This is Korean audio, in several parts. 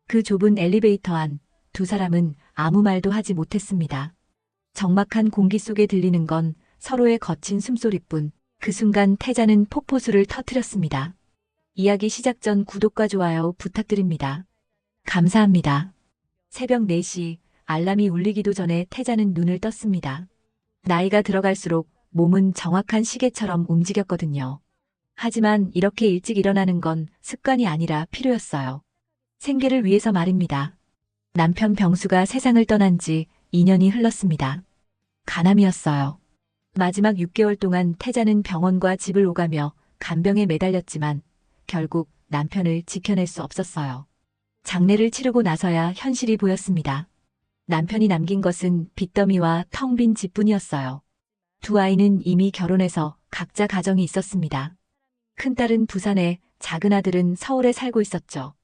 그 좁은 엘리베이터 안 두 사람은 아무 말도 하지 못했습니다. 적막한 공기 속에 들리는 건 서로의 거친 숨소리뿐. 그 순간 태자는 폭포수를 터뜨렸습니다. 이야기 시작 전 구독과 좋아요 부탁드립니다. 감사합니다. 새벽 4시 알람이 울리기도 전에 태자는 눈을 떴습니다. 나이가 들어갈수록 몸은 정확한 시계처럼 움직였거든요. 하지만 이렇게 일찍 일어나는 건 습관이 아니라 필요였어요. 생계를 위해서 말입니다. 남편 병수가 세상을 떠난 지 2년이 흘렀습니다. 간암이었어요. 마지막 6개월 동안 태자는 병원과 집을 오가며 간병에 매달렸지만 결국 남편을 지켜낼 수 없었어요. 장례를 치르고 나서야 현실이 보였습니다. 남편이 남긴 것은 빚더미와 텅 빈 집뿐이었어요. 두 아이는 이미 결혼해서 각자 가정이 있었습니다. 큰딸은 부산에, 작은 아들은 서울에 살고 있었죠.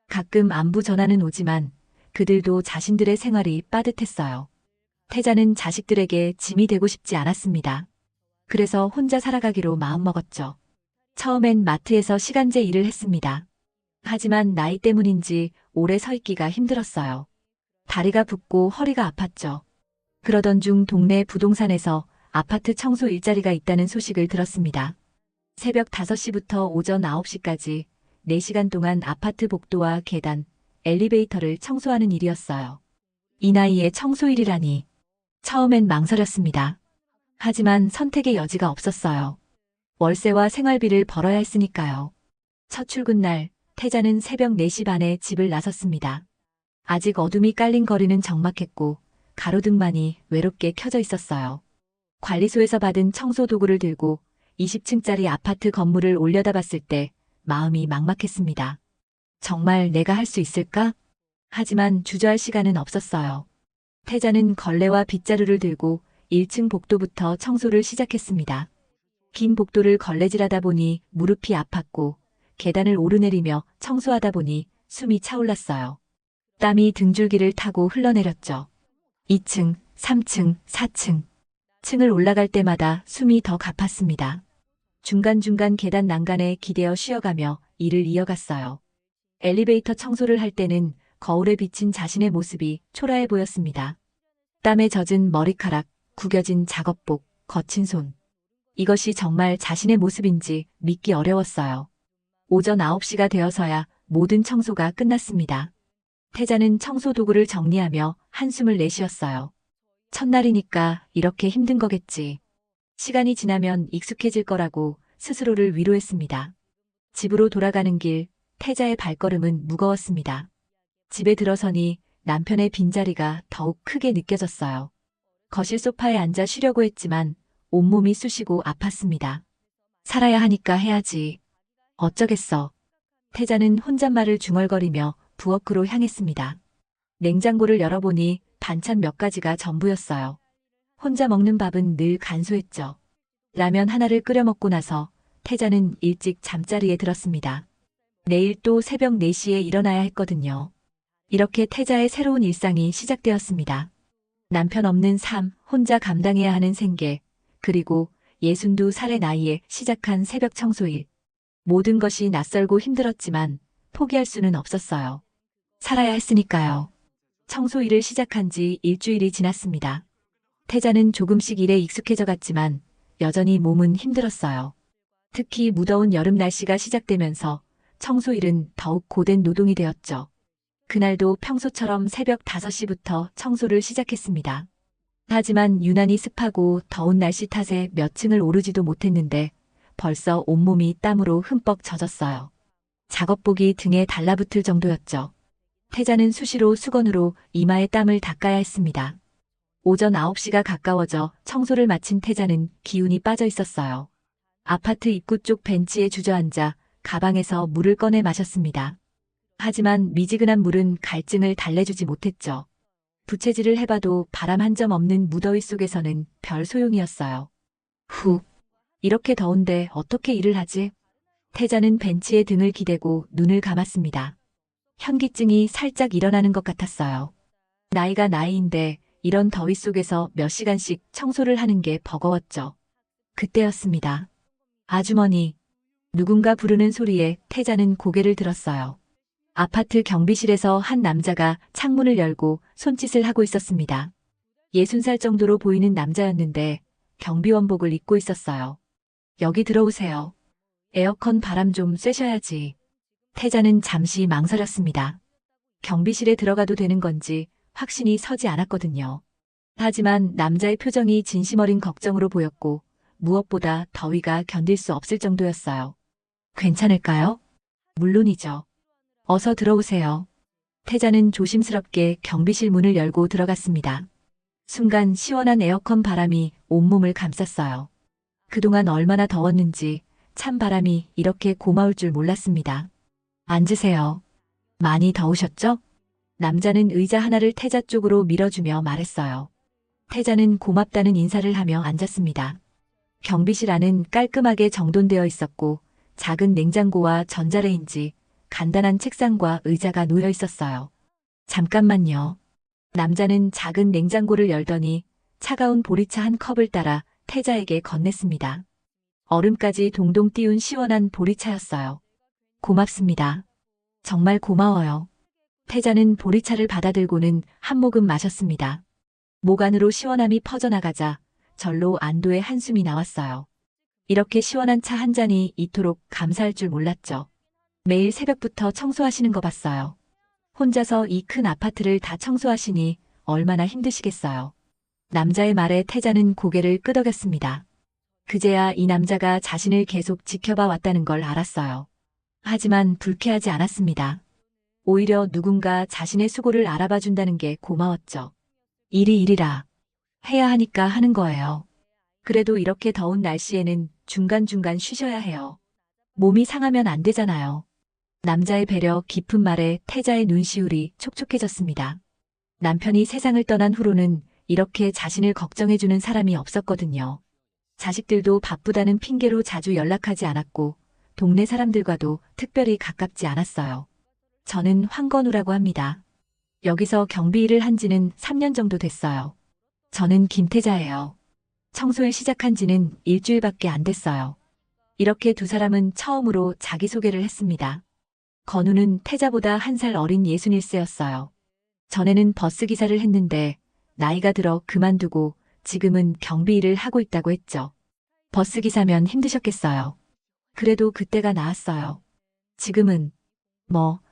가끔 안부 전화는 오지만 그들도 자신들의 생활이 빠듯했어요. 태자는 자식들에게 짐이 되고 싶지 않았습니다. 그래서 혼자 살아가기로 마음먹었죠. 처음엔 마트에서 시간제 일을 했습니다. 하지만 나이 때문인지 오래 서 있기가 힘들었어요. 다리가 붓고 허리가 아팠죠. 그러던 중 동네 부동산에서 아파트 청소 일자리가 있다는 소식을 들었습니다. 새벽 5시부터 오전 9시까지 4시간 동안 아파트 복도와 계단, 엘리베이터를 청소하는 일이었어요. 이 나이에 청소일이라니. 처음엔 망설였습니다. 하지만 선택의 여지가 없었어요. 월세와 생활비를 벌어야 했으니까요. 첫 출근 날, 태자는 새벽 4시 반에 집을 나섰습니다. 아직 어둠이 깔린 거리는 적막했고 가로등만이 외롭게 켜져 있었어요. 관리소에서 받은 청소 도구를 들고 20층짜리 아파트 건물을 올려다봤을 때 마음이 막막했습니다. 정말 내가 할 수 있을까? 하지만 주저할 시간은 없었어요. 태자는 걸레와 빗자루를 들고 1층 복도부터 청소를 시작했습니다. 긴 복도를 걸레질하다 보니 무릎이 아팠고 계단을 오르내리며 청소하다 보니 숨이 차올랐어요. 땀이 등줄기를 타고 흘러내렸죠. 2층, 3층, 4층. 층을 올라갈 때마다 숨이 더 가팠습니다. 중간중간 계단 난간에 기대어 쉬어가며 일을 이어갔어요. 엘리베이터 청소를 할 때는 거울에 비친 자신의 모습이 초라해 보였습니다. 땀에 젖은 머리카락, 구겨진 작업복, 거친 손. 이것이 정말 자신의 모습인지 믿기 어려웠어요. 오전 9시가 되어서야 모든 청소가 끝났습니다. 태자는 청소 도구를 정리하며 한숨을 내쉬었어요. 첫날이니까 이렇게 힘든 거겠지. 시간이 지나면 익숙해질 거라고 스스로를 위로했습니다. 집으로 돌아가는 길, 태자의 발걸음은 무거웠습니다. 집에 들어서니 남편의 빈자리가 더욱 크게 느껴졌어요. 거실 소파에 앉아 쉬려고 했지만 온몸이 쑤시고 아팠습니다. 살아야 하니까 해야지. 어쩌겠어. 태자는 혼잣말을 중얼거리며 부엌으로 향했습니다. 냉장고를 열어보니 반찬 몇 가지가 전부였어요. 혼자 먹는 밥은 늘 간소했죠. 라면 하나를 끓여 먹고 나서 태자는 일찍 잠자리에 들었습니다. 내일 또 새벽 4시에 일어나야 했거든요. 이렇게 태자의 새로운 일상이 시작되었습니다. 남편 없는 삶, 혼자 감당해야 하는 생계, 그리고 62살의 나이에 시작한 새벽 청소일. 모든 것이 낯설고 힘들었지만 포기할 수는 없었어요. 살아야 했으니까요. 청소일을 시작한 지 일주일이 지났습니다. 태자는 조금씩 일에 익숙해져 갔지만 여전히 몸은 힘들었어요. 특히 무더운 여름 날씨가 시작되면서 청소일은 더욱 고된 노동이 되었죠. 그날도 평소처럼 새벽 5시부터 청소를 시작했습니다. 하지만 유난히 습하고 더운 날씨 탓에 몇 층을 오르지도 못했는데 벌써 온몸이 땀으로 흠뻑 젖었어요. 작업복이 등에 달라붙을 정도였죠. 태자는 수시로 수건으로 이마에 땀을 닦아야 했습니다. 오전 9시가 가까워져 청소를 마친 태자는 기운이 빠져 있었어요. 아파트 입구 쪽 벤치에 주저앉아 가방에서 물을 꺼내 마셨습니다. 하지만 미지근한 물은 갈증을 달래주지 못했죠. 부채질을 해봐도 바람 한 점 없는 무더위 속에서는 별 소용이었어요. 후, 이렇게 더운데 어떻게 일을 하지? 태자는 벤치에 등을 기대고 눈을 감았습니다. 현기증이 살짝 일어나는 것 같았어요. 나이가 나이인데 이런 더위 속에서 몇 시간씩 청소를 하는 게 버거웠죠. 그때였습니다. 아주머니. 누군가 부르는 소리에 태자는 고개를 들었어요. 아파트 경비실에서 한 남자가 창문을 열고 손짓을 하고 있었습니다. 60살 정도로 보이는 남자였는데 경비원복을 입고 있었어요. 여기 들어오세요. 에어컨 바람 좀 쐬셔야지. 태자는 잠시 망설였습니다. 경비실에 들어가도 되는 건지 확신이 서지 않았거든요. 하지만 남자의 표정이 진심 어린 걱정으로 보였고 무엇보다 더위가 견딜 수 없을 정도였어요. 괜찮을까요? 물론이죠. 어서 들어오세요. 태자는 조심스럽게 경비실 문을 열고 들어갔습니다. 순간 시원한 에어컨 바람이 온몸을 감쌌어요. 그동안 얼마나 더웠는지 찬 바람이 이렇게 고마울 줄 몰랐습니다. 앉으세요. 많이 더우셨죠? 남자는 의자 하나를 태자 쪽으로 밀어주며 말했어요. 태자는 고맙다는 인사를 하며 앉았습니다. 경비실 안은 깔끔하게 정돈되어 있었고 작은 냉장고와 전자레인지, 간단한 책상과 의자가 놓여 있었어요. 잠깐만요. 남자는 작은 냉장고를 열더니 차가운 보리차 한 컵을 따라 태자에게 건넸습니다. 얼음까지 동동 띄운 시원한 보리차였어요. 고맙습니다. 정말 고마워요. 태자는 보리차를 받아들고는 한 모금 마셨습니다. 목 안으로 시원함이 퍼져나가자 절로 안도의 한숨이 나왔어요. 이렇게 시원한 차 한 잔이 이토록 감사할 줄 몰랐죠. 매일 새벽부터 청소하시는 거 봤어요. 혼자서 이 큰 아파트를 다 청소하시니 얼마나 힘드시겠어요. 남자의 말에 태자는 고개를 끄덕였습니다. 그제야 이 남자가 자신을 계속 지켜봐 왔다는 걸 알았어요. 하지만 불쾌하지 않았습니다. 오히려 누군가 자신의 수고를 알아봐 준다는 게 고마웠죠. 일이 일이라 해야 하니까 하는 거예요. 그래도 이렇게 더운 날씨에는 중간중간 쉬셔야 해요. 몸이 상하면 안 되잖아요. 남자의 배려 깊은 말에 태자의 눈시울이 촉촉해졌습니다. 남편이 세상을 떠난 후로는 이렇게 자신을 걱정해주는 사람이 없었거든요. 자식들도 바쁘다는 핑계로 자주 연락하지 않았고 동네 사람들과도 특별히 가깝지 않았어요. 저는 황건우라고 합니다. 여기서 경비 일을 한 지는 3년 정도 됐어요. 저는 김태자예요. 청소를 시작한 지는 일주일밖에 안 됐어요. 이렇게 두 사람은 처음으로 자기소개를 했습니다. 건우는 태자보다 1살 어린 61세였어요. 전에는 버스기사를 했는데 나이가 들어 그만두고 지금은 경비 일을 하고 있다고 했죠. 버스기사면 힘드셨겠어요. 그래도 그때가 나았어요. 지금은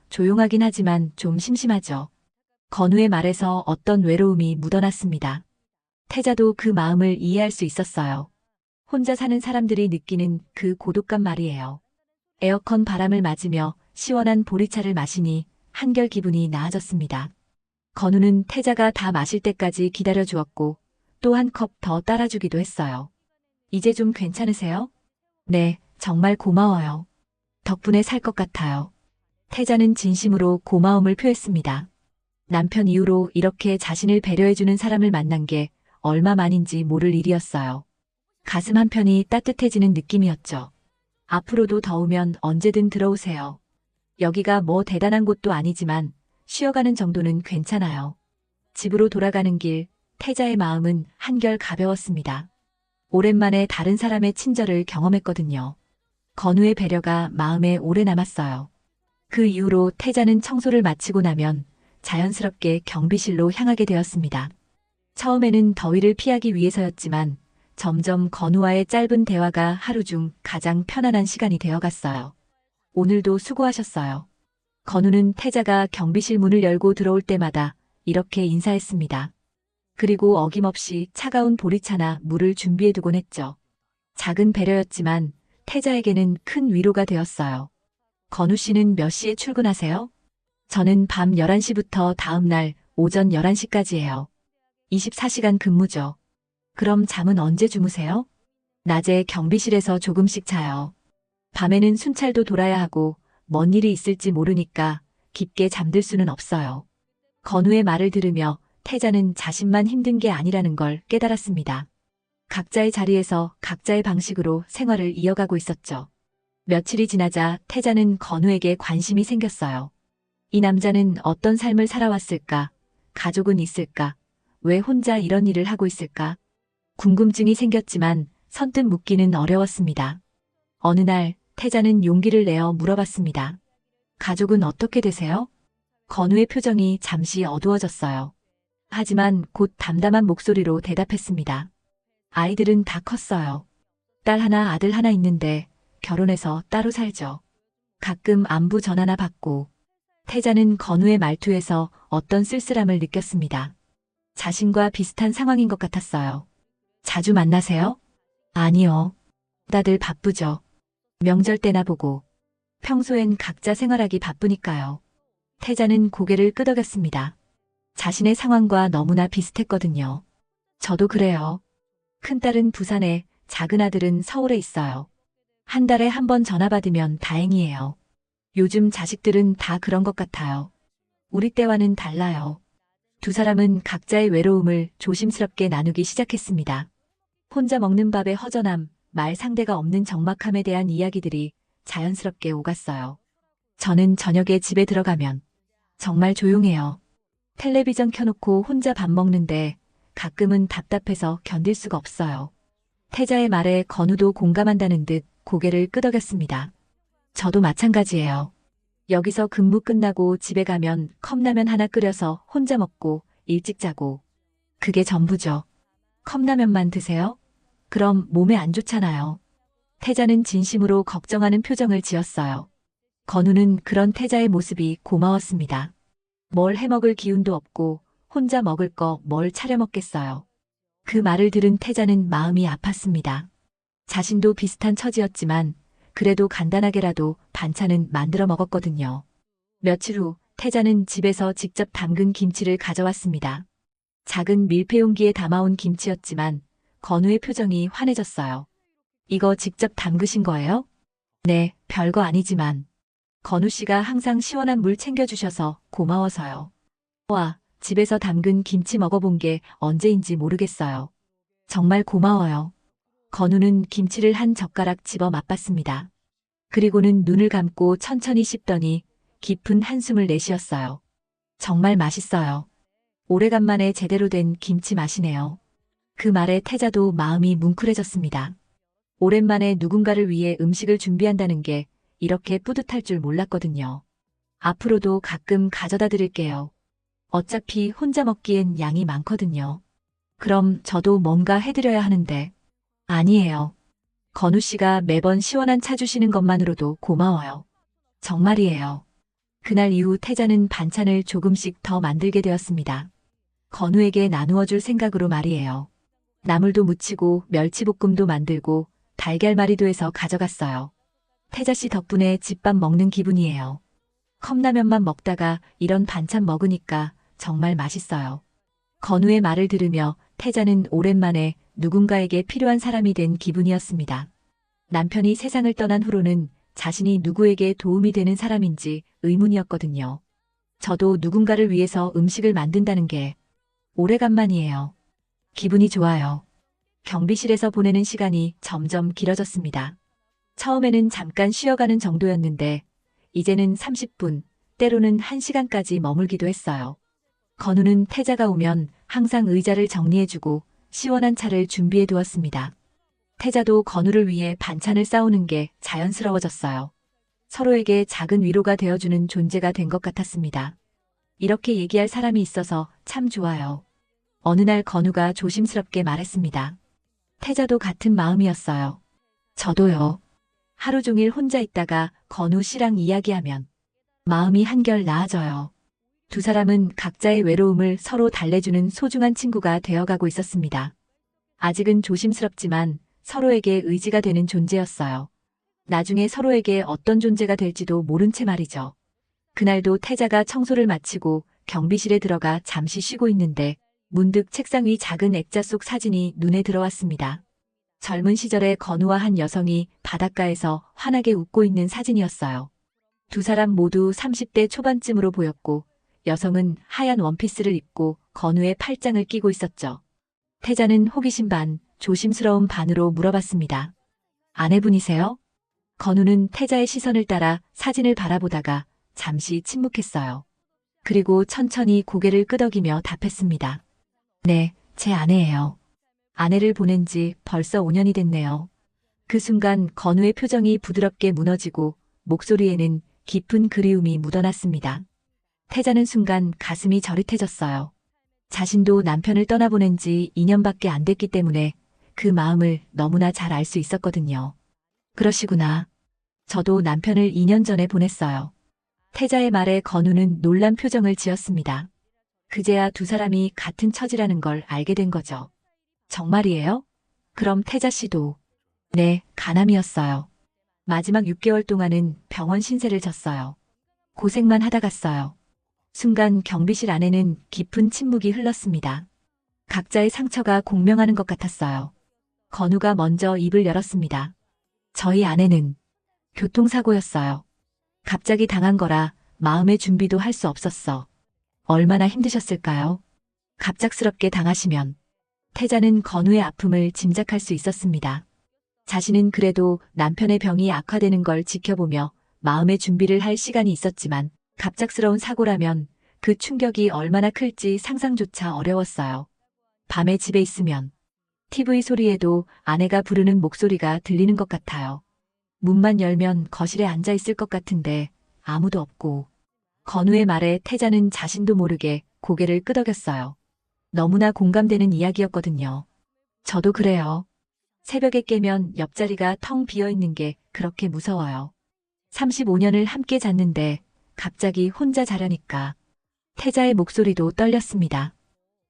조용하긴 하지만 좀 심심하죠. 건우의 말에서 어떤 외로움이 묻어났습니다. 태자도 그 마음을 이해할 수 있었어요. 혼자 사는 사람들이 느끼는 그 고독감 말이에요. 에어컨 바람을 맞으며 시원한 보리차를 마시니 한결 기분이 나아졌습니다. 건우는 태자가 다 마실 때까지 기다려 주었고 또 한 컵 더 따라주기도 했어요. 이제 좀 괜찮으세요? 네, 정말 고마워요. 덕분에 살 것 같아요. 태자는 진심으로 고마움을 표했습니다. 남편 이후로 이렇게 자신을 배려해주는 사람을 만난 게 얼마만인지 모를 일이었어요. 가슴 한편이 따뜻해지는 느낌이었죠. 앞으로도 더우면 언제든 들어오세요. 여기가 뭐 대단한 곳도 아니지만 쉬어가는 정도는 괜찮아요. 집으로 돌아가는 길, 태자의 마음은 한결 가벼웠습니다. 오랜만에 다른 사람의 친절을 경험했거든요. 건우의 배려가 마음에 오래 남았어요. 그 이후로 태자는 청소를 마치고 나면 자연스럽게 경비실로 향하게 되었습니다. 처음에는 더위를 피하기 위해서였지만 점점 건우와의 짧은 대화가 하루 중 가장 편안한 시간이 되어갔어요. 오늘도 수고하셨어요. 건우는 태자가 경비실 문을 열고 들어올 때마다 이렇게 인사했습니다. 그리고 어김없이 차가운 보리차나 물을 준비해두곤 했죠. 작은 배려였지만 태자에게는 큰 위로가 되었어요. 건우 씨는 몇 시에 출근하세요? 저는 밤 11시부터 다음 날 오전 11시까지예요. 24시간 근무죠. 그럼 잠은 언제 주무세요? 낮에 경비실에서 조금씩 자요. 밤에는 순찰도 돌아야 하고 뭔 일이 있을지 모르니까 깊게 잠들 수는 없어요. 건우의 말을 들으며 태자는 자신만 힘든 게 아니라는 걸 깨달았습니다. 각자의 자리에서 각자의 방식으로 생활을 이어가고 있었죠. 며칠이 지나자 태자는 건우에게 관심이 생겼어요. 이 남자는 어떤 삶을 살아왔을까? 가족은 있을까? 왜 혼자 이런 일을 하고 있을까? 궁금증이 생겼지만 선뜻 묻기는 어려웠습니다. 어느 날 태자는 용기를 내어 물어봤습니다. 가족은 어떻게 되세요? 건우의 표정이 잠시 어두워졌어요. 하지만 곧 담담한 목소리로 대답했습니다. 아이들은 다 컸어요. 딸 하나, 아들 하나 있는데 결혼해서 따로 살죠. 가끔 안부 전화나 받고. 태자는 건우의 말투에서 어떤 쓸쓸함을 느꼈습니다. 자신과 비슷한 상황인 것 같았어요. 자주 만나세요? 아니요. 다들 바쁘죠. 명절 때나 보고. 평소엔 각자 생활하기 바쁘니까요. 태자는 고개를 끄덕였습니다. 자신의 상황과 너무나 비슷했거든요. 저도 그래요. 큰딸은 부산에, 작은 아들은 서울에 있어요. 한 달에 한 번 전화 받으면 다행이에요. 요즘 자식들은 다 그런 것 같아요. 우리 때와는 달라요. 두 사람은 각자의 외로움을 조심스럽게 나누기 시작했습니다. 혼자 먹는 밥의 허전함, 말 상대가 없는 적막함에 대한 이야기들이 자연스럽게 오갔어요. 저는 저녁에 집에 들어가면 정말 조용해요. 텔레비전 켜놓고 혼자 밥 먹는데 가끔은 답답해서 견딜 수가 없어요. 태자의 말에 건우도 공감한다는 듯 고개를 끄덕였습니다. 저도 마찬가지예요. 여기서 근무 끝나고 집에 가면 컵라면 하나 끓여서 혼자 먹고 일찍 자고. 그게 전부죠. 컵라면만 드세요? 그럼 몸에 안 좋잖아요. 태자는 진심으로 걱정하는 표정을 지었어요. 건우는 그런 태자의 모습이 고마웠습니다. 뭘 해먹을 기운도 없고 혼자 먹을 거 뭘 차려 먹겠어요. 그 말을 들은 태자는 마음이 아팠습니다. 자신도 비슷한 처지였지만 그래도 간단하게라도 반찬은 만들어 먹었거든요. 며칠 후 태자는 집에서 직접 담근 김치를 가져왔습니다. 작은 밀폐용기에 담아온 김치였지만 건우의 표정이 환해졌어요. 이거 직접 담그신 거예요? 네, 별거 아니지만. 건우 씨가 항상 시원한 물 챙겨주셔서 고마워서요. 와, 집에서 담근 김치 먹어본 게 언제인지 모르겠어요. 정말 고마워요. 건우는 김치를 한 젓가락 집어 맛봤습니다. 그리고는 눈을 감고 천천히 씹더니 깊은 한숨을 내쉬었어요. 정말 맛있어요. 오래간만에 제대로 된 김치 맛이네요. 그 말에 태자도 마음이 뭉클해졌습니다. 오랜만에 누군가를 위해 음식을 준비한다는 게 이렇게 뿌듯할 줄 몰랐거든요. 앞으로도 가끔 가져다 드릴게요. 어차피 혼자 먹기엔 양이 많거든요. 그럼 저도 뭔가 해드려야 하는데. 아니에요. 건우 씨가 매번 시원한 차 주시는 것만으로도 고마워요. 정말이에요. 그날 이후 태자는 반찬을 조금씩 더 만들게 되었습니다. 건우에게 나누어 줄 생각으로 말이에요. 나물도 무치고 멸치볶음도 만들고 달걀말이도 해서 가져갔어요. 태자 씨 덕분에 집밥 먹는 기분이에요. 컵라면만 먹다가 이런 반찬 먹으니까 정말 맛있어요. 건우의 말을 들으며 태자는 오랜만에 누군가에게 필요한 사람이 된 기분이었습니다. 남편이 세상을 떠난 후로는 자신이 누구에게 도움이 되는 사람인지 의문이었거든요. 저도 누군가를 위해서 음식을 만든다는 게 오래간만이에요. 기분이 좋아요. 경비실에서 보내는 시간이 점점 길어졌습니다. 처음에는 잠깐 쉬어가는 정도였는데 이제는 30분, 때로는 1시간까지 머물기도 했어요. 건우는 태자가 오면 항상 의자를 정리해주고 시원한 차를 준비해 두었습니다. 태자도 건우를 위해 반찬을 싸우는 게 자연스러워졌어요. 서로에게 작은 위로가 되어주는 존재가 된 것 같았습니다. 이렇게 얘기할 사람이 있어서 참 좋아요. 어느 날 건우가 조심스럽게 말했습니다. 태자도 같은 마음이었어요. 저도요. 하루 종일 혼자 있다가 건우 씨랑 이야기하면 마음이 한결 나아져요. 두 사람은 각자의 외로움을 서로 달래주는 소중한 친구가 되어가고 있었습니다. 아직은 조심스럽지만 서로에게 의지가 되는 존재였어요. 나중에 서로에게 어떤 존재가 될지도 모른 채 말이죠. 그날도 태자가 청소를 마치고 경비실에 들어가 잠시 쉬고 있는데 문득 책상 위 작은 액자 속 사진이 눈에 들어왔습니다. 젊은 시절의 건우와 한 여성이 바닷가에서 환하게 웃고 있는 사진이었어요. 두 사람 모두 30대 초반쯤으로 보였고 여성은 하얀 원피스를 입고 건우의 팔짱을 끼고 있었죠. 태자는 호기심 반, 조심스러운 반으로 물어봤습니다. 아내분이세요? 건우는 태자의 시선을 따라 사진을 바라보다가 잠시 침묵했어요. 그리고 천천히 고개를 끄덕이며 답했습니다. 네, 제 아내예요. 아내를 보낸 지 벌써 5년이 됐네요. 그 순간 건우의 표정이 부드럽게 무너지고 목소리에는 깊은 그리움이 묻어났습니다. 태자는 순간 가슴이 저릿해졌어요. 자신도 남편을 떠나보낸 지 2년밖에 안 됐기 때문에 그 마음을 너무나 잘 알 수 있었거든요. 그러시구나. 저도 남편을 2년 전에 보냈어요. 태자의 말에 건우는 놀란 표정을 지었습니다. 그제야 두 사람이 같은 처지라는 걸 알게 된 거죠. 정말이에요? 그럼 태자 씨도? 네, 간암이었어요. 마지막 6개월 동안은 병원 신세를 졌어요. 고생만 하다 갔어요. 순간 경비실 안에는 깊은 침묵이 흘렀습니다. 각자의 상처가 공명하는 것 같았어요. 건우가 먼저 입을 열었습니다. 저희 아내는 교통사고였어요. 갑자기 당한 거라 마음의 준비도 할 수 없었어. 얼마나 힘드셨을까요? 갑작스럽게 당하시면. 태자는 건우의 아픔을 짐작할 수 있었습니다. 자신은 그래도 남편의 병이 악화되는 걸 지켜보며 마음의 준비를 할 시간이 있었지만 갑작스러운 사고라면 그 충격이 얼마나 클지 상상조차 어려웠어요. 밤에 집에 있으면 TV 소리에도 아내가 부르는 목소리가 들리는 것 같아요. 문만 열면 거실에 앉아 있을 것 같은데 아무도 없고. 건우의 말에 태자는 자신도 모르게 고개를 끄덕였어요. 너무나 공감되는 이야기였거든요. 저도 그래요. 새벽에 깨면 옆자리가 텅 비어 있는 게 그렇게 무서워요. 35년을 함께 잤는데 갑자기 혼자 자려니까. 태자의 목소리도 떨렸습니다.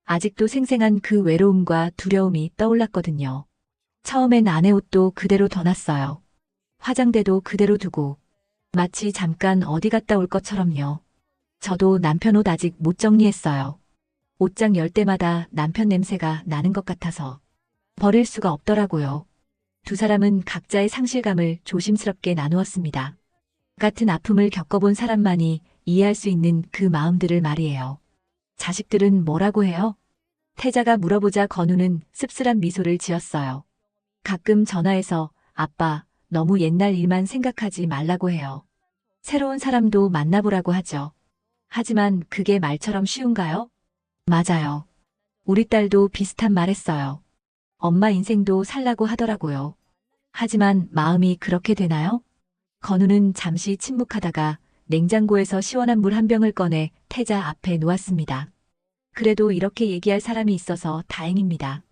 아직도 생생한 그 외로움과 두려움이 떠올랐거든요. 처음엔 아내 옷도 그대로 둬놨어요. 화장대도 그대로 두고 마치 잠깐 어디 갔다 올 것처럼요. 저도 남편 옷 아직 못 정리했어요. 옷장 열 때마다 남편 냄새가 나는 것 같아서 버릴 수가 없더라고요. 두 사람은 각자의 상실감을 조심스럽게 나누었습니다. 같은 아픔을 겪어본 사람만이 이해할 수 있는 그 마음들을 말이에요. 자식들은 뭐라고 해요? 태자가 물어보자 건우는 씁쓸한 미소를 지었어요. 가끔 전화해서 아빠, 너무 옛날 일만 생각하지 말라고 해요. 새로운 사람도 만나보라고 하죠. 하지만 그게 말처럼 쉬운가요? 맞아요. 우리 딸도 비슷한 말 했어요. 엄마 인생도 살라고 하더라고요. 하지만 마음이 그렇게 되나요? 건우는 잠시 침묵하다가 냉장고에서 시원한 물 한 병을 꺼내 태자 앞에 놓았습니다. 그래도 이렇게 얘기할 사람이 있어서 다행입니다.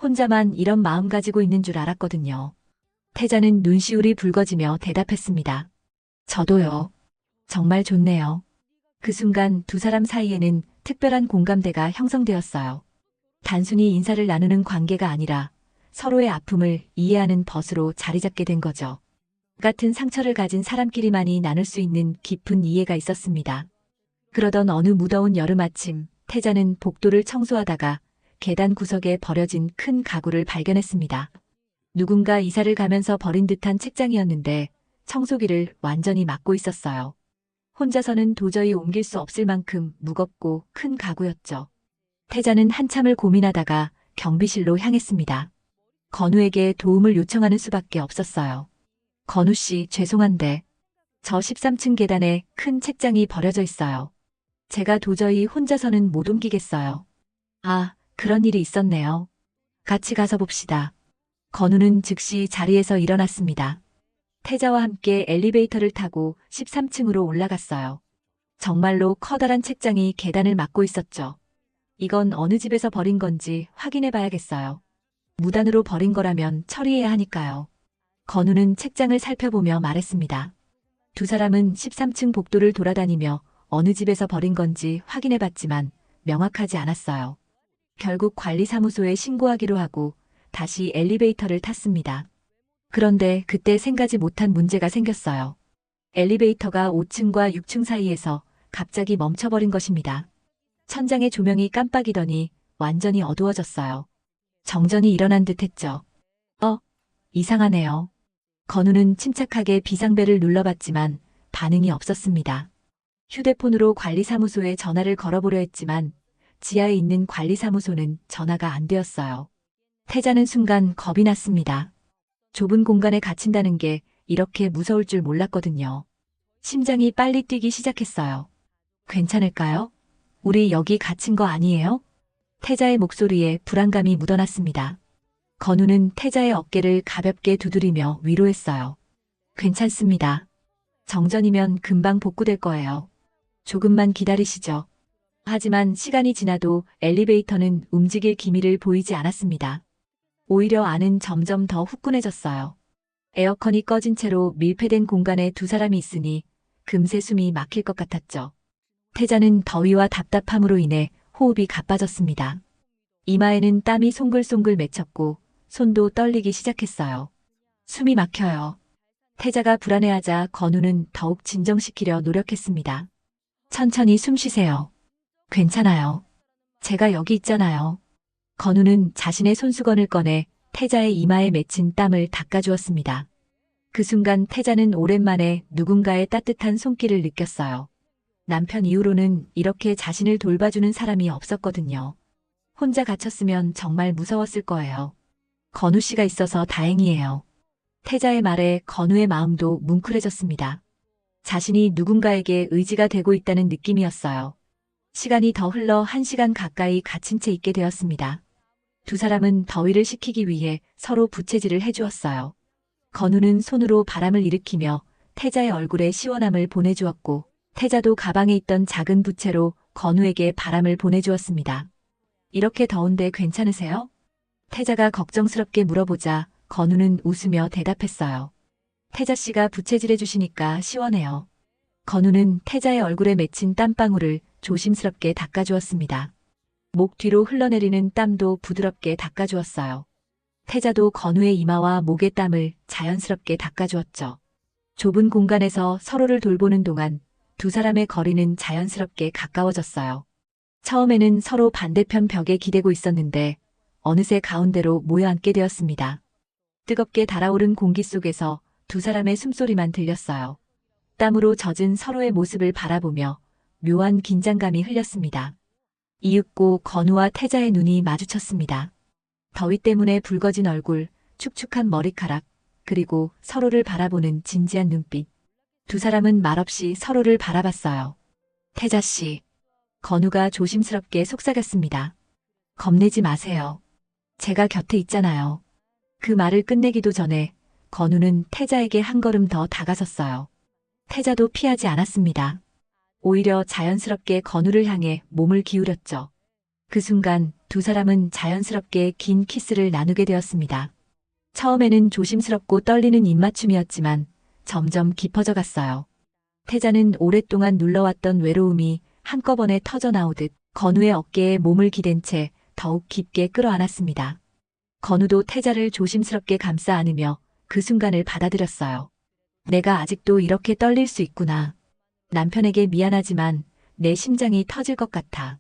혼자만 이런 마음 가지고 있는 줄 알았거든요. 태자는 눈시울이 붉어지며 대답했습니다. 저도요. 정말 좋네요. 그 순간 두 사람 사이에는 특별한 공감대가 형성되었어요. 단순히 인사를 나누는 관계가 아니라 서로의 아픔을 이해하는 벗으로 자리 잡게 된 거죠. 같은 상처를 가진 사람끼리만이 나눌 수 있는 깊은 이해가 있었습니다. 그러던 어느 무더운 여름 아침, 태자는 복도를 청소하다가 계단 구석에 버려진 큰 가구를 발견했습니다. 누군가 이사를 가면서 버린 듯한 책장이었는데 청소기를 완전히 막고 있었어요. 혼자서는 도저히 옮길 수 없을 만큼 무겁고 큰 가구였죠. 태자는 한참을 고민하다가 경비실로 향했습니다. 건우에게 도움을 요청하는 수밖에 없었어요. 건우 씨, 죄송한데 저 13층 계단에 큰 책장이 버려져 있어요. 제가 도저히 혼자서는 못 옮기겠어요. 아, 그런 일이 있었네요. 같이 가서 봅시다. 건우는 즉시 자리에서 일어났습니다. 태자와 함께 엘리베이터를 타고 13층으로 올라갔어요. 정말로 커다란 책장이 계단을 막고 있었죠. 이건 어느 집에서 버린 건지 확인해 봐야겠어요. 무단으로 버린 거라면 처리해야 하니까요. 건우는 책장을 살펴보며 말했습니다. 두 사람은 13층 복도를 돌아다니며 어느 집에서 버린 건지 확인해 봤지만 명확하지 않았어요. 결국 관리사무소에 신고하기로 하고 다시 엘리베이터를 탔습니다. 그런데 그때 생각지 못한 문제가 생겼어요. 엘리베이터가 5층과 6층 사이에서 갑자기 멈춰버린 것입니다. 천장의 조명이 깜빡이더니 완전히 어두워졌어요. 정전이 일어난 듯 했죠. 이상하네요. 건우는 침착하게 비상벨을 눌러봤지만 반응이 없었습니다. 휴대폰으로 관리사무소에 전화를 걸어보려 했지만 지하에 있는 관리사무소는 전화가 안 되었어요. 태자는 순간 겁이 났습니다. 좁은 공간에 갇힌다는 게 이렇게 무서울 줄 몰랐거든요. 심장이 빨리 뛰기 시작했어요. 괜찮을까요? 우리 여기 갇힌 거 아니에요? 태자의 목소리에 불안감이 묻어났습니다. 건우는 태자의 어깨를 가볍게 두드리며 위로했어요. 괜찮습니다. 정전이면 금방 복구될 거예요. 조금만 기다리시죠. 하지만 시간이 지나도 엘리베이터는 움직일 기미를 보이지 않았습니다. 오히려 안은 점점 더 후끈해졌어요. 에어컨이 꺼진 채로 밀폐된 공간에 두 사람이 있으니 금세 숨이 막힐 것 같았죠. 태자는 더위와 답답함으로 인해 호흡이 가빠졌습니다. 이마에는 땀이 송글송글 맺혔고 손도 떨리기 시작했어요. 숨이 막혀요. 태자가 불안해하자 건우는 더욱 진정시키려 노력했습니다. 천천히 숨 쉬세요. 괜찮아요. 제가 여기 있잖아요. 건우는 자신의 손수건을 꺼내 태자의 이마에 맺힌 땀을 닦아주었습니다. 그 순간 태자는 오랜만에 누군가의 따뜻한 손길을 느꼈어요. 남편 이후로는 이렇게 자신을 돌봐주는 사람이 없었거든요. 혼자 갇혔으면 정말 무서웠을 거예요. 건우 씨가 있어서 다행이에요. 태자의 말에 건우의 마음도 뭉클해졌습니다. 자신이 누군가에게 의지가 되고 있다는 느낌이었어요. 시간이 더 흘러 1시간 가까이 갇힌 채 있게 되었습니다. 두 사람은 더위를 식히기 위해 서로 부채질을 해주었어요. 건우는 손으로 바람을 일으키며 태자의 얼굴에 시원함을 보내주었고 태자도 가방에 있던 작은 부채로 건우에게 바람을 보내주었습니다. 이렇게 더운데 괜찮으세요? 태자가 걱정스럽게 물어보자 건우는 웃으며 대답했어요. 태자 씨가 부채질해 주시니까 시원해요. 건우는 태자의 얼굴에 맺힌 땀방울을 조심스럽게 닦아주었습니다. 목 뒤로 흘러내리는 땀도 부드럽게 닦아주었어요. 태자도 건우의 이마와 목의 땀을 자연스럽게 닦아주었죠. 좁은 공간에서 서로를 돌보는 동안 두 사람의 거리는 자연스럽게 가까워졌어요. 처음에는 서로 반대편 벽에 기대고 있었는데 어느새 가운데로 모여 앉게 되었습니다. 뜨겁게 달아오른 공기 속에서 두 사람의 숨소리만 들렸어요. 땀으로 젖은 서로의 모습을 바라보며 묘한 긴장감이 흘렸습니다. 이윽고 건우와 태자의 눈이 마주쳤습니다. 더위 때문에 붉어진 얼굴, 축축한 머리카락, 그리고 서로를 바라보는 진지한 눈빛. 두 사람은 말없이 서로를 바라봤어요. 태자 씨. 건우가 조심스럽게 속삭였습니다. 겁내지 마세요. 제가 곁에 있잖아요. 그 말을 끝내기도 전에 건우는 태자에게 한 걸음 더 다가섰어요. 태자도 피하지 않았습니다. 오히려 자연스럽게 건우를 향해 몸을 기울였죠. 그 순간 두 사람은 자연스럽게 긴 키스를 나누게 되었습니다. 처음에는 조심스럽고 떨리는 입맞춤이었지만 점점 깊어져 갔어요. 태자는 오랫동안 눌러왔던 외로움이 한꺼번에 터져나오듯 건우의 어깨에 몸을 기댄 채 더욱 깊게 끌어안았습니다. 건우도 태자를 조심스럽게 감싸 안으며 그 순간을 받아들였어요. 내가 아직도 이렇게 떨릴 수 있구나. 남편에게 미안하지만 내 심장이 터질 것 같아.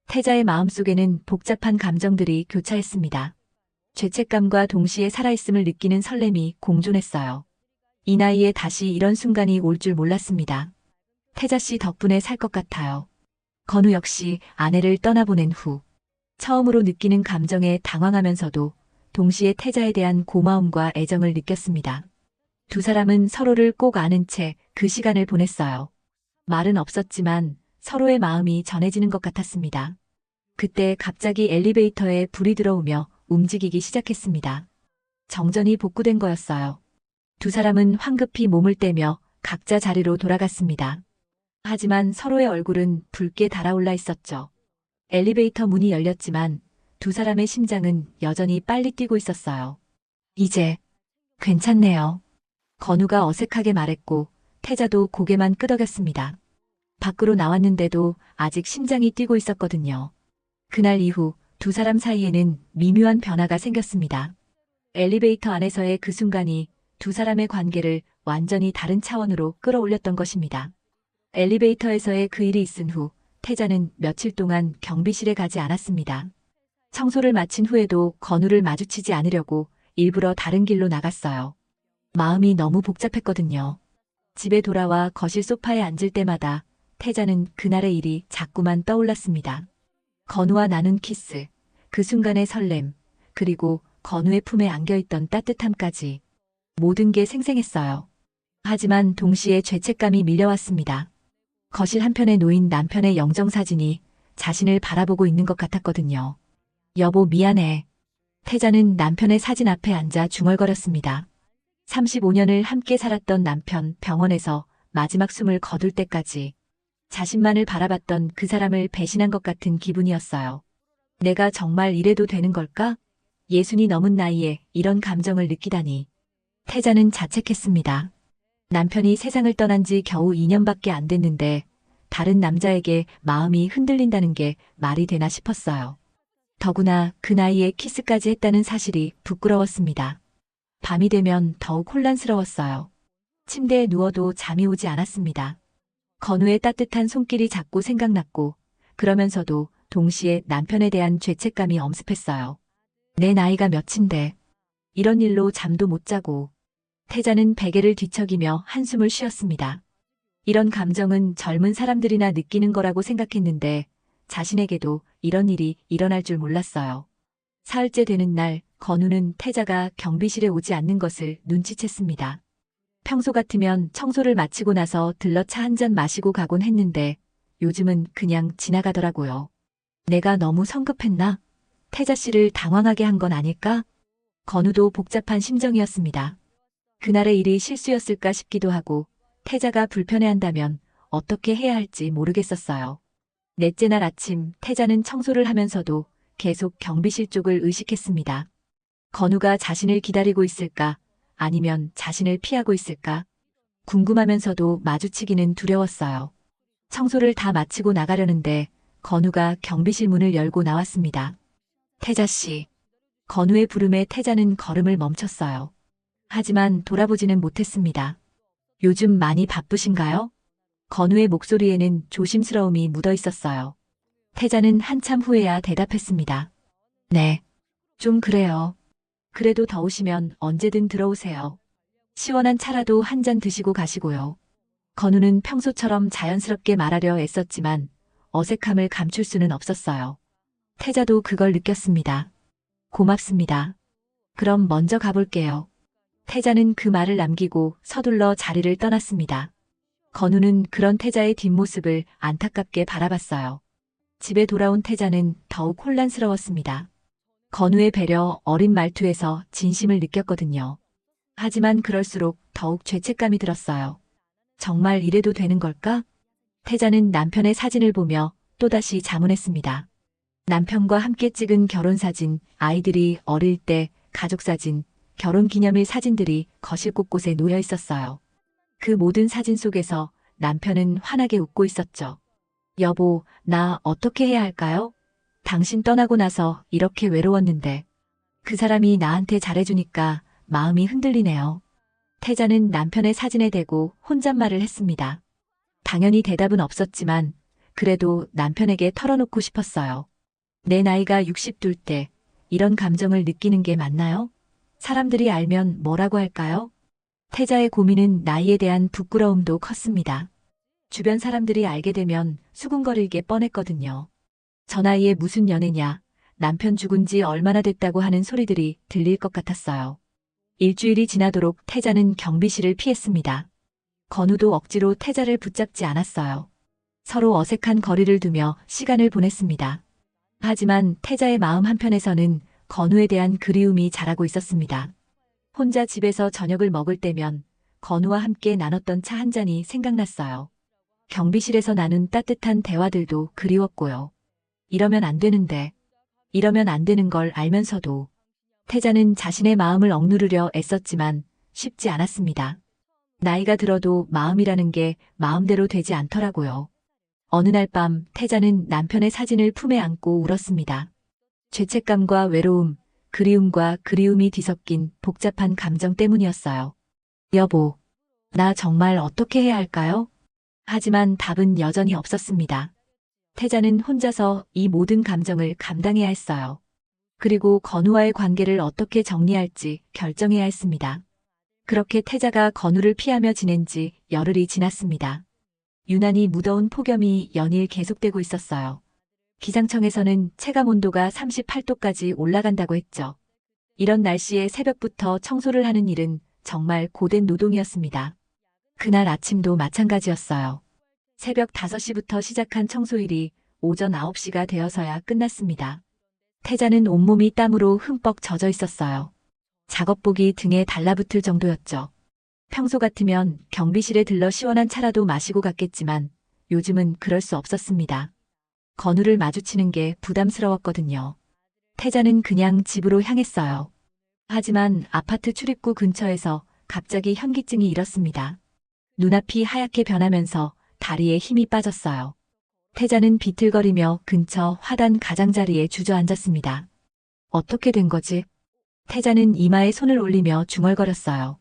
태자의 마음속에는 복잡한 감정들이 교차했습니다. 죄책감과 동시에 살아있음을 느끼는 설렘이 공존했어요. 이 나이에 다시 이런 순간이 올 줄 몰랐습니다. 태자 씨 덕분에 살 것 같아요. 건우 역시 아내를 떠나보낸 후 처음으로 느끼는 감정에 당황하면서도 동시에 태자에 대한 고마움과 애정을 느꼈습니다. 두 사람은 서로를 꼭 아는 채 그 시간을 보냈어요. 말은 없었지만 서로의 마음이 전해지는 것 같았습니다. 그때 갑자기 엘리베이터에 불이 들어오며 움직이기 시작했습니다. 정전이 복구된 거였어요. 두 사람은 황급히 몸을 떼며 각자 자리로 돌아갔습니다. 하지만 서로의 얼굴은 붉게 달아올라 있었죠. 엘리베이터 문이 열렸지만 두 사람의 심장은 여전히 빨리 뛰고 있었어요. 이제 괜찮네요. 건우가 어색하게 말했고 태자도 고개만 끄덕였습니다. 밖으로 나왔는데도 아직 심장이 뛰고 있었거든요. 그날 이후 두 사람 사이에는 미묘한 변화가 생겼습니다. 엘리베이터 안에서의 그 순간이 두 사람의 관계를 완전히 다른 차원으로 끌어올렸던 것입니다. 엘리베이터에서의 그 일이 있은 후 태자는 며칠 동안 경비실에 가지 않았습니다. 청소를 마친 후에도 건우를 마주치지 않으려고 일부러 다른 길로 나갔어요. 마음이 너무 복잡했거든요. 집에 돌아와 거실 소파에 앉을 때마다 태자는 그날의 일이 자꾸만 떠올랐습니다. 건우와 나눈 키스, 그 순간의 설렘, 그리고 건우의 품에 안겨있던 따뜻함까지 모든 게 생생했어요. 하지만 동시에 죄책감이 밀려왔습니다. 거실 한편에 놓인 남편의 영정사진이 자신을 바라보고 있는 것 같았거든요. 여보 미안해. 태자는 남편의 사진 앞에 앉아 중얼거렸습니다. 35년을 함께 살았던 남편 병원에서 마지막 숨을 거둘 때까지 자신만을 바라봤던 그 사람을 배신한 것 같은 기분이었어요. 내가 정말 이래도 되는 걸까? 60이 넘은 나이에 이런 감정을 느끼다니. 태자는 자책했습니다. 남편이 세상을 떠난 지 겨우 2년밖에 안 됐는데 다른 남자에게 마음이 흔들린다는 게 말이 되나 싶었어요. 더구나 그 나이에 키스까지 했다는 사실이 부끄러웠습니다. 밤이 되면 더욱 혼란스러웠어요. 침대에 누워도 잠이 오지 않았습니다. 건우의 따뜻한 손길이 자꾸 생각났고 그러면서도 동시에 남편에 대한 죄책감이 엄습했어요. 내 나이가 몇인데 이런 일로 잠도 못 자고. 태자는 베개를 뒤척이며 한숨을 쉬었습니다. 이런 감정은 젊은 사람들이나 느끼는 거라고 생각했는데 자신에게도 이런 일이 일어날 줄 몰랐어요. 사흘째 되는 날 건우는 태자가 경비실에 오지 않는 것을 눈치챘습니다. 평소 같으면 청소를 마치고 나서 들러 차 한 잔 마시고 가곤 했는데 요즘은 그냥 지나가더라고요. 내가 너무 성급했나? 태자 씨를 당황하게 한 건 아닐까? 건우도 복잡한 심정이었습니다. 그날의 일이 실수였을까 싶기도 하고 태자가 불편해한다면 어떻게 해야 할지 모르겠었어요. 넷째 날 아침 태자는 청소를 하면서도 계속 경비실 쪽을 의식했습니다. 건우가 자신을 기다리고 있을까? 아니면 자신을 피하고 있을까? 궁금하면서도 마주치기는 두려웠어요. 청소를 다 마치고 나가려는데 건우가 경비실 문을 열고 나왔습니다. 태자 씨. 건우의 부름에 태자는 걸음을 멈췄어요. 하지만 돌아보지는 못했습니다. 요즘 많이 바쁘신가요? 건우의 목소리에는 조심스러움이 묻어 있었어요. 태자는 한참 후에야 대답했습니다. 네. 좀 그래요. 그래도 더우시면 언제든 들어오세요. 시원한 차라도 한 잔 드시고 가시고요. 건우는 평소처럼 자연스럽게 말하려 애썼지만 어색함을 감출 수는 없었어요. 태자도 그걸 느꼈습니다. 고맙습니다. 그럼 먼저 가볼게요. 태자는 그 말을 남기고 서둘러 자리를 떠났습니다. 건우는 그런 태자의 뒷모습을 안타깝게 바라봤어요. 집에 돌아온 태자는 더욱 혼란스러웠습니다. 건우의 배려 어린 말투에서 진심을 느꼈거든요. 하지만 그럴수록 더욱 죄책감이 들었어요. 정말 이래도 되는 걸까? 태자는 남편의 사진을 보며 또다시 자문했습니다. 남편과 함께 찍은 결혼사진, 아이들이 어릴 때 가족사진, 결혼기념일 사진들이 거실 곳곳에 놓여 있었어요. 그 모든 사진 속에서 남편은 환하게 웃고 있었죠. 여보, 나 어떻게 해야 할까요? 당신 떠나고 나서 이렇게 외로웠는데 그 사람이 나한테 잘해주니까 마음이 흔들리네요. 태자는 남편의 사진에 대고 혼잣말을 했습니다. 당연히 대답은 없었지만 그래도 남편에게 털어놓고 싶었어요. 내 나이가 60둘 때 이런 감정을 느끼는 게 맞나요? 사람들이 알면 뭐라고 할까요? 태자의 고민은 나이에 대한 부끄러움도 컸습니다. 주변 사람들이 알게 되면 수군거릴 뻔했거든요. 저 나이에 무슨 연애냐, 남편 죽은 지 얼마나 됐다고 하는 소리들이 들릴 것 같았어요. 일주일이 지나도록 태자는 경비실을 피했습니다. 건우도 억지로 태자를 붙잡지 않았어요. 서로 어색한 거리를 두며 시간을 보냈습니다. 하지만 태자의 마음 한편에서는 건우에 대한 그리움이 자라고 있었습니다. 혼자 집에서 저녁을 먹을 때면 건우와 함께 나눴던 차 한 잔이 생각났어요. 경비실에서 나눈 따뜻한 대화들도 그리웠고요. 이러면 안 되는데, 이러면 안 되는 걸 알면서도 태자는 자신의 마음을 억누르려 애썼지만 쉽지 않았습니다. 나이가 들어도 마음이라는 게 마음대로 되지 않더라고요. 어느 날 밤 태자는 남편의 사진을 품에 안고 울었습니다. 죄책감과 외로움, 그리움과 그리움이 뒤섞인 복잡한 감정 때문이었어요. 여보, 나 정말 어떻게 해야 할까요? 하지만 답은 여전히 없었습니다. 태자는 혼자서 이 모든 감정을 감당해야 했어요. 그리고 건우와의 관계를 어떻게 정리할지 결정해야 했습니다. 그렇게 태자가 건우를 피하며 지낸 지 열흘이 지났습니다. 유난히 무더운 폭염이 연일 계속되고 있었어요. 기상청에서는 체감 온도가 38도까지 올라간다고 했죠. 이런 날씨에 새벽부터 청소를 하는 일은 정말 고된 노동이었습니다. 그날 아침도 마찬가지였어요. 새벽 5시부터 시작한 청소일이 오전 9시가 되어서야 끝났습니다. 태자는 온몸이 땀으로 흠뻑 젖어 있었어요. 작업복이 등에 달라붙을 정도였죠. 평소 같으면 경비실에 들러 시원한 차라도 마시고 갔겠지만 요즘은 그럴 수 없었습니다. 건우를 마주치는 게 부담스러웠거든요. 태자는 그냥 집으로 향했어요. 하지만 아파트 출입구 근처에서 갑자기 현기증이 일었습니다. 눈앞이 하얗게 변하면서 다리에 힘이 빠졌어요. 태자는 비틀거리며 근처 화단 가장자리에 주저앉았습니다. 어떻게 된 거지? 태자는 이마에 손을 올리며 중얼거렸어요.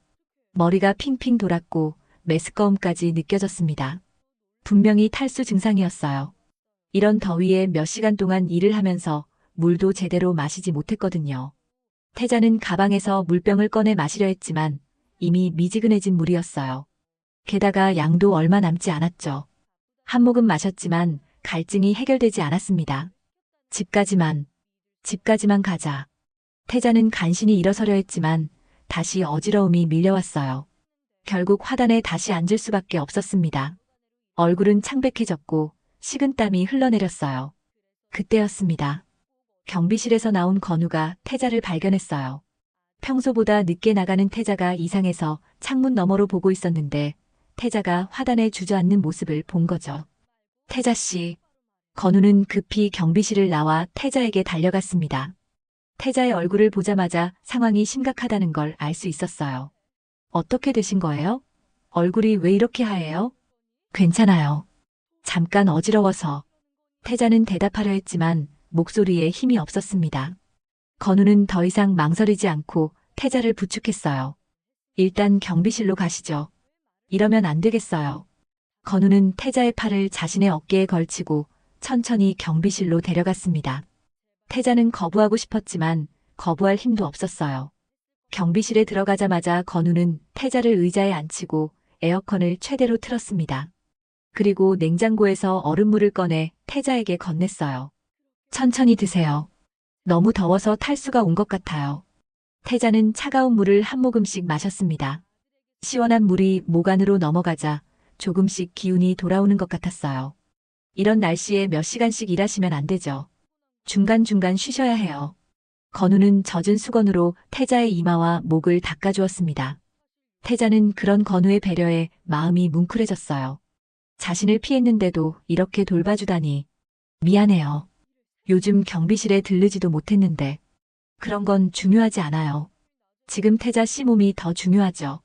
머리가 핑핑 돌았고 메스꺼움까지 느껴졌습니다. 분명히 탈수 증상이었어요. 이런 더위에 몇 시간 동안 일을 하면서 물도 제대로 마시지 못했거든요. 태자는 가방에서 물병을 꺼내 마시려 했지만 이미 미지근해진 물이었어요. 게다가 양도 얼마 남지 않았죠. 한 모금 마셨지만 갈증이 해결되지 않았습니다. 집까지만 가자. 태자는 간신히 일어서려 했지만 다시 어지러움이 밀려왔어요. 결국 화단에 다시 앉을 수밖에 없었습니다. 얼굴은 창백해졌고 식은땀이 흘러내렸어요. 그때였습니다. 경비실에서 나온 건우가 태자를 발견했어요. 평소보다 늦게 나가는 태자가 이상해서 창문 너머로 보고 있었는데 태자가 화단에 주저앉는 모습을 본 거죠. 태자 씨. 건우는 급히 경비실을 나와 태자에게 달려갔습니다. 태자의 얼굴을 보자마자 상황이 심각하다는 걸 알 수 있었어요. 어떻게 되신 거예요? 얼굴이 왜 이렇게 하얘요? 괜찮아요. 잠깐 어지러워서. 태자는 대답하려 했지만 목소리에 힘이 없었습니다. 건우는 더 이상 망설이지 않고 태자를 부축했어요. 일단 경비실로 가시죠. 이러면 안 되겠어요. 건우는 태자의 팔을 자신의 어깨에 걸치고 천천히 경비실로 데려갔습니다. 태자는 거부하고 싶었지만 거부할 힘도 없었어요. 경비실에 들어가자마자 건우는 태자를 의자에 앉히고 에어컨을 최대로 틀었습니다. 그리고 냉장고에서 얼음물을 꺼내 태자에게 건넸어요. 천천히 드세요. 너무 더워서 탈수가 온 것 같아요. 태자는 차가운 물을 한 모금씩 마셨습니다. 시원한 물이 목 안으로 넘어가자 조금씩 기운이 돌아오는 것 같았어요. 이런 날씨에 몇 시간씩 일하시면 안 되죠. 중간중간 쉬셔야 해요. 건우는 젖은 수건으로 태자의 이마와 목을 닦아주었습니다. 태자는 그런 건우의 배려에 마음이 뭉클해졌어요. 자신을 피했는데도 이렇게 돌봐주다니. 미안해요. 요즘 경비실에 들르지도 못했는데. 그런 건 중요하지 않아요. 지금 태자 씨 몸이 더 중요하죠.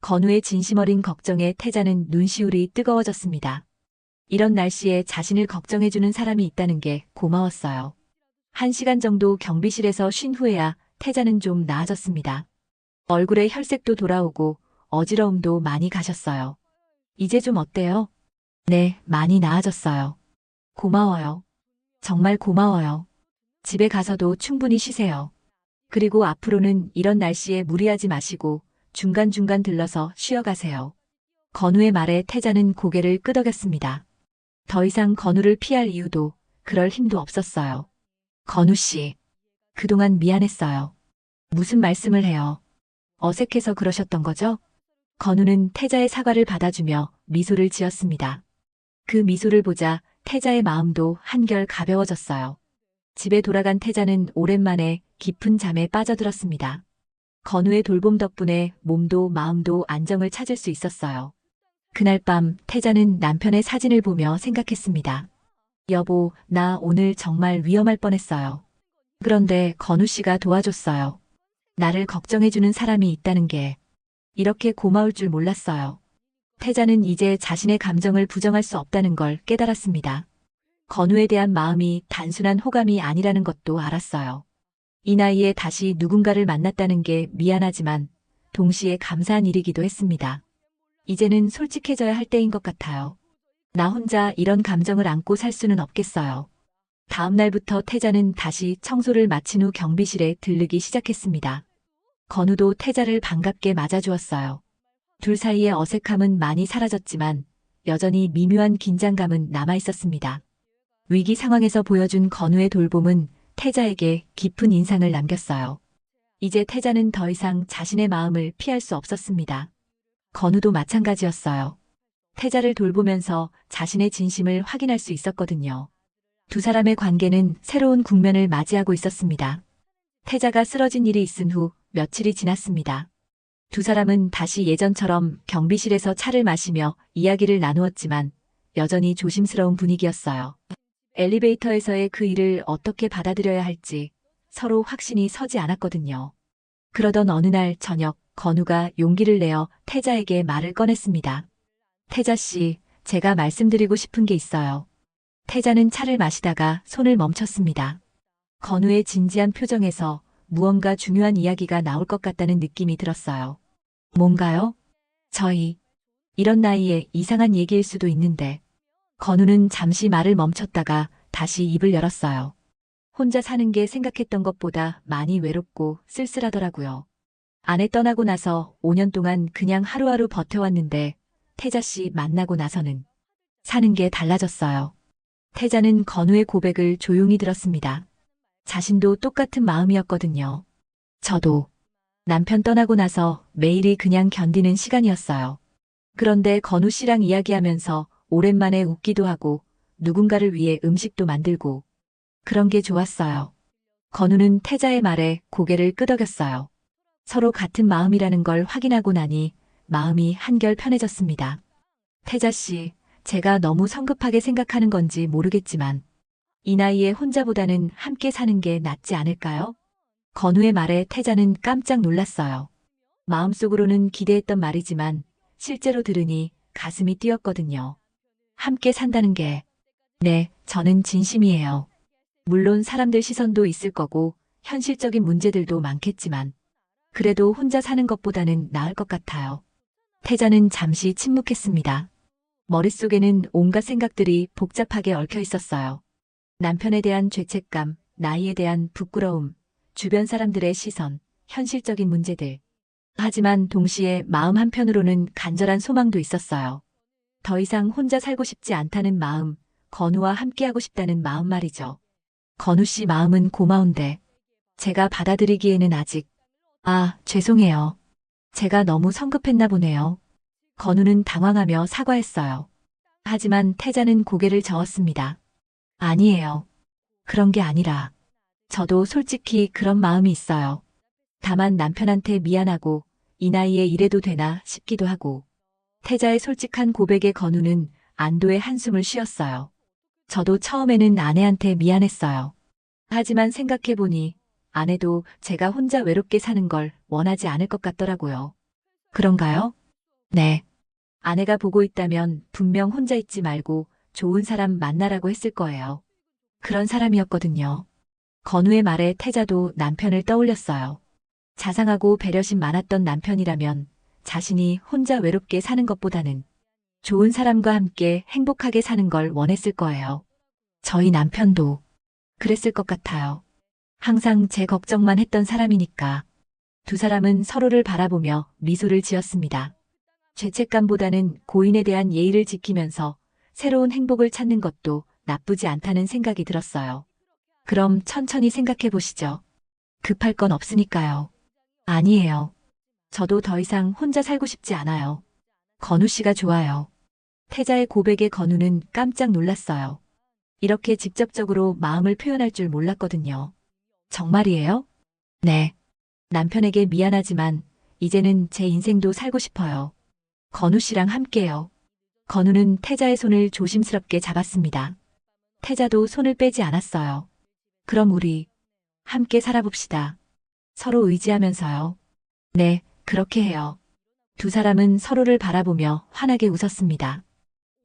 건우의 진심 어린 걱정에 태자는 눈시울이 뜨거워졌습니다. 이런 날씨에 자신을 걱정해주는 사람이 있다는 게 고마웠어요. 1시간 정도 경비실에서 쉰 후에야 태자는 좀 나아졌습니다. 얼굴에 혈색도 돌아오고 어지러움도 많이 가셨어요. 이제 좀 어때요? 네, 많이 나아졌어요. 고마워요. 정말 고마워요. 집에 가서도 충분히 쉬세요. 그리고 앞으로는 이런 날씨에 무리하지 마시고 중간중간 들러서 쉬어가세요. 건우의 말에 태자는 고개를 끄덕였습니다. 더 이상 건우를 피할 이유도 그럴 힘도 없었어요. 건우 씨, 그동안 미안했어요. 무슨 말씀을 해요? 어색해서 그러셨던 거죠? 건우는 태자의 사과를 받아주며 미소를 지었습니다. 그 미소를 보자 태자의 마음도 한결 가벼워졌어요. 집에 돌아간 태자는 오랜만에 깊은 잠에 빠져들었습니다. 건우의 돌봄 덕분에 몸도 마음도 안정을 찾을 수 있었어요. 그날 밤 태자는 남편의 사진을 보며 생각했습니다. 여보, 나 오늘 정말 위험할 뻔했어요. 그런데 건우 씨가 도와줬어요. 나를 걱정해주는 사람이 있다는 게 이렇게 고마울 줄 몰랐어요. 태자는 이제 자신의 감정을 부정할 수 없다는 걸 깨달았습니다. 건우에 대한 마음이 단순한 호감이 아니라는 것도 알았어요. 이 나이에 다시 누군가를 만났다는 게 미안하지만 동시에 감사한 일이기도 했습니다. 이제는 솔직해져야 할 때인 것 같아요. 나 혼자 이런 감정을 안고 살 수는 없겠어요. 다음 날부터 태자는 다시 청소를 마친 후 경비실에 들르기 시작했습니다. 건우도 태자를 반갑게 맞아주었어요. 둘 사이의 어색함은 많이 사라졌지만 여전히 미묘한 긴장감은 남아있었습니다. 위기 상황에서 보여준 건우의 돌봄은 태자에게 깊은 인상을 남겼어요. 이제 태자는 더 이상 자신의 마음을 피할 수 없었습니다. 건우도 마찬가지였어요. 태자를 돌보면서 자신의 진심을 확인할 수 있었거든요. 두 사람의 관계는 새로운 국면을 맞이하고 있었습니다. 태자가 쓰러진 일이 있은 후 며칠이 지났습니다. 두 사람은 다시 예전처럼 경비실에서 차를 마시며 이야기를 나누었지만 여전히 조심스러운 분위기였어요. 엘리베이터에서의 그 일을 어떻게 받아들여야 할지 서로 확신이 서지 않았거든요. 그러던 어느 날 저녁, 건우가 용기를 내어 태자에게 말을 꺼냈습니다. 태자 씨, 제가 말씀드리고 싶은 게 있어요. 태자는 차를 마시다가 손을 멈췄습니다. 건우의 진지한 표정에서 무언가 중요한 이야기가 나올 것 같다는 느낌이 들었어요. 뭔가요? 저희, 이런 나이에 이상한 얘기일 수도 있는데. 건우는 잠시 말을 멈췄다가 다시 입을 열었어요. 혼자 사는 게 생각했던 것보다 많이 외롭고 쓸쓸하더라고요. 아내 떠나고 나서 5년 동안 그냥 하루하루 버텨왔는데 태자 씨 만나고 나서는 사는 게 달라졌어요. 태자는 건우의 고백을 조용히 들었습니다. 자신도 똑같은 마음이었거든요. 저도 남편 떠나고 나서 매일이 그냥 견디는 시간이었어요. 그런데 건우 씨랑 이야기하면서 오랜만에 웃기도 하고 누군가를 위해 음식도 만들고 그런 게 좋았어요. 건우는 태자의 말에 고개를 끄덕였어요. 서로 같은 마음이라는 걸 확인하고 나니 마음이 한결 편해졌습니다. 태자 씨, 제가 너무 성급하게 생각하는 건지 모르겠지만 이 나이에 혼자보다는 함께 사는 게 낫지 않을까요? 건우의 말에 태자는 깜짝 놀랐어요. 마음속으로는 기대했던 말이지만 실제로 들으니 가슴이 뛰었거든요. 함께 산다는 게, 네, 저는 진심이에요. 물론 사람들 시선도 있을 거고 현실적인 문제들도 많겠지만 그래도 혼자 사는 것보다는 나을 것 같아요. 태자는 잠시 침묵했습니다. 머릿속에는 온갖 생각들이 복잡하게 얽혀 있었어요. 남편에 대한 죄책감, 나이에 대한 부끄러움, 주변 사람들의 시선, 현실적인 문제들. 하지만 동시에 마음 한편으로는 간절한 소망도 있었어요. 더 이상 혼자 살고 싶지 않다는 마음, 건우와 함께하고 싶다는 마음 말이죠. 건우 씨 마음은 고마운데 제가 받아들이기에는 아직, 죄송해요. 제가 너무 성급했나 보네요. 건우는 당황하며 사과했어요. 하지만 태자는 고개를 저었습니다. 아니에요. 그런 게 아니라 저도 솔직히 그런 마음이 있어요. 다만 남편한테 미안하고 이 나이에 이래도 되나 싶기도 하고. 태자의 솔직한 고백에 건우는 안도의 한숨을 쉬었어요. 저도 처음에는 아내한테 미안했어요. 하지만 생각해보니 아내도 제가 혼자 외롭게 사는 걸 원하지 않을 것 같더라고요. 그런가요? 네. 아내가 보고 있다면 분명 혼자 있지 말고 좋은 사람 만나라고 했을 거예요. 그런 사람이었거든요. 건우의 말에 태자도 남편을 떠올렸어요. 자상하고 배려심 많았던 남편이라면 자신이 혼자 외롭게 사는 것보다는 좋은 사람과 함께 행복하게 사는 걸 원했을 거예요. 저희 남편도 그랬을 것 같아요. 항상 제 걱정만 했던 사람이니까. 두 사람은 서로를 바라보며 미소를 지었습니다. 죄책감보다는 고인에 대한 예의를 지키면서 새로운 행복을 찾는 것도 나쁘지 않다는 생각이 들었어요. 그럼 천천히 생각해 보시죠. 급할 건 없으니까요. 아니에요. 저도 더 이상 혼자 살고 싶지 않아요. 건우 씨가 좋아요. 태자의 고백에 건우는 깜짝 놀랐어요. 이렇게 직접적으로 마음을 표현할 줄 몰랐거든요. 정말이에요? 네. 남편에게 미안하지만 이제는 제 인생도 살고 싶어요. 건우 씨랑 함께요. 건우는 태자의 손을 조심스럽게 잡았습니다. 태자도 손을 빼지 않았어요. 그럼 우리 함께 살아봅시다. 서로 의지하면서요. 네, 그렇게 해요. 두 사람은 서로를 바라보며 환하게 웃었습니다.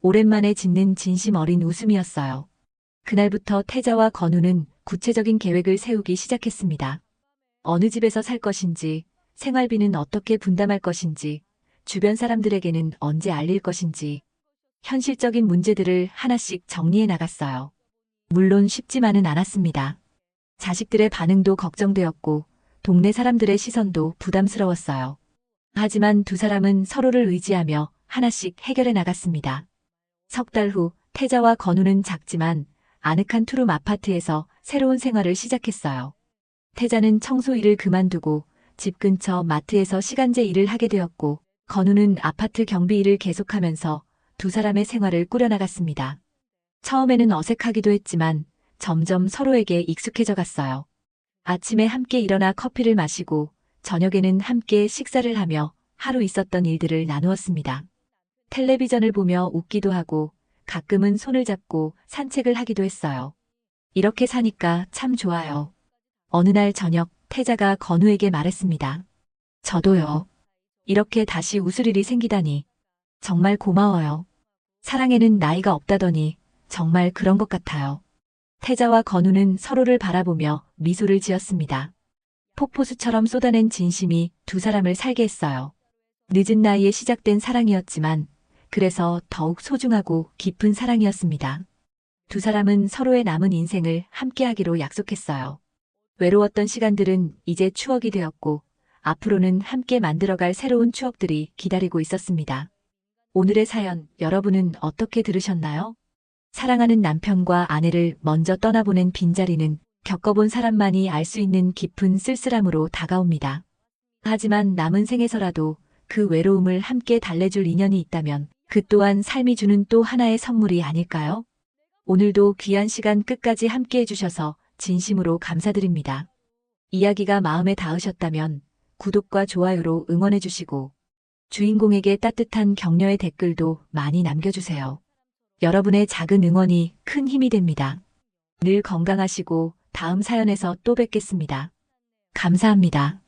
오랜만에 짓는 진심 어린 웃음이었어요. 그날부터 태자와 건우는 구체적인 계획을 세우기 시작했습니다. 어느 집에서 살 것인지, 생활비는 어떻게 분담할 것인지, 주변 사람들에게는 언제 알릴 것인지, 현실적인 문제들을 하나씩 정리해 나갔어요. 물론 쉽지만은 않았습니다. 자식들의 반응도 걱정되었고, 동네 사람들의 시선도 부담스러웠어요. 하지만 두 사람은 서로를 의지하며 하나씩 해결해 나갔습니다. 석 달 후 태자와 건우는 작지만 아늑한 투룸 아파트에서 새로운 생활을 시작했어요. 태자는 청소 일을 그만두고 집 근처 마트에서 시간제 일을 하게 되었고 건우는 아파트 경비 일을 계속하면서 두 사람의 생활을 꾸려나갔습니다. 처음에는 어색하기도 했지만 점점 서로에게 익숙해져 갔어요. 아침에 함께 일어나 커피를 마시고 저녁에는 함께 식사를 하며 하루 있었던 일들을 나누었습니다. 텔레비전을 보며 웃기도 하고 가끔은 손을 잡고 산책을 하기도 했어요. 이렇게 사니까 참 좋아요. 어느 날 저녁 태자가 건우에게 말했습니다. 저도요. 이렇게 다시 웃을 일이 생기다니. 정말 고마워요. 사랑에는 나이가 없다더니 정말 그런 것 같아요. 태자와 건우는 서로를 바라보며 미소를 지었습니다. 폭포수처럼 쏟아낸 진심이 두 사람을 살게 했어요. 늦은 나이에 시작된 사랑이었지만 그래서 더욱 소중하고 깊은 사랑이었습니다. 두 사람은 서로의 남은 인생을 함께하기로 약속했어요. 외로웠던 시간들은 이제 추억이 되었고 앞으로는 함께 만들어갈 새로운 추억들이 기다리고 있었습니다. 오늘의 사연 여러분은 어떻게 들으셨나요? 사랑하는 남편과 아내를 먼저 떠나보낸 빈자리는 겪어본 사람만이 알 수 있는 깊은 쓸쓸함으로 다가옵니다. 하지만 남은 생에서라도 그 외로움을 함께 달래줄 인연이 있다면 그 또한 삶이 주는 또 하나의 선물이 아닐까요? 오늘도 귀한 시간 끝까지 함께 해주셔서 진심으로 감사드립니다. 이야기가 마음에 닿으셨다면 구독과 좋아요로 응원해주시고 주인공에게 따뜻한 격려의 댓글도 많이 남겨주세요. 여러분의 작은 응원이 큰 힘이 됩니다. 늘 건강하시고 다음 사연에서 또 뵙겠습니다. 감사합니다.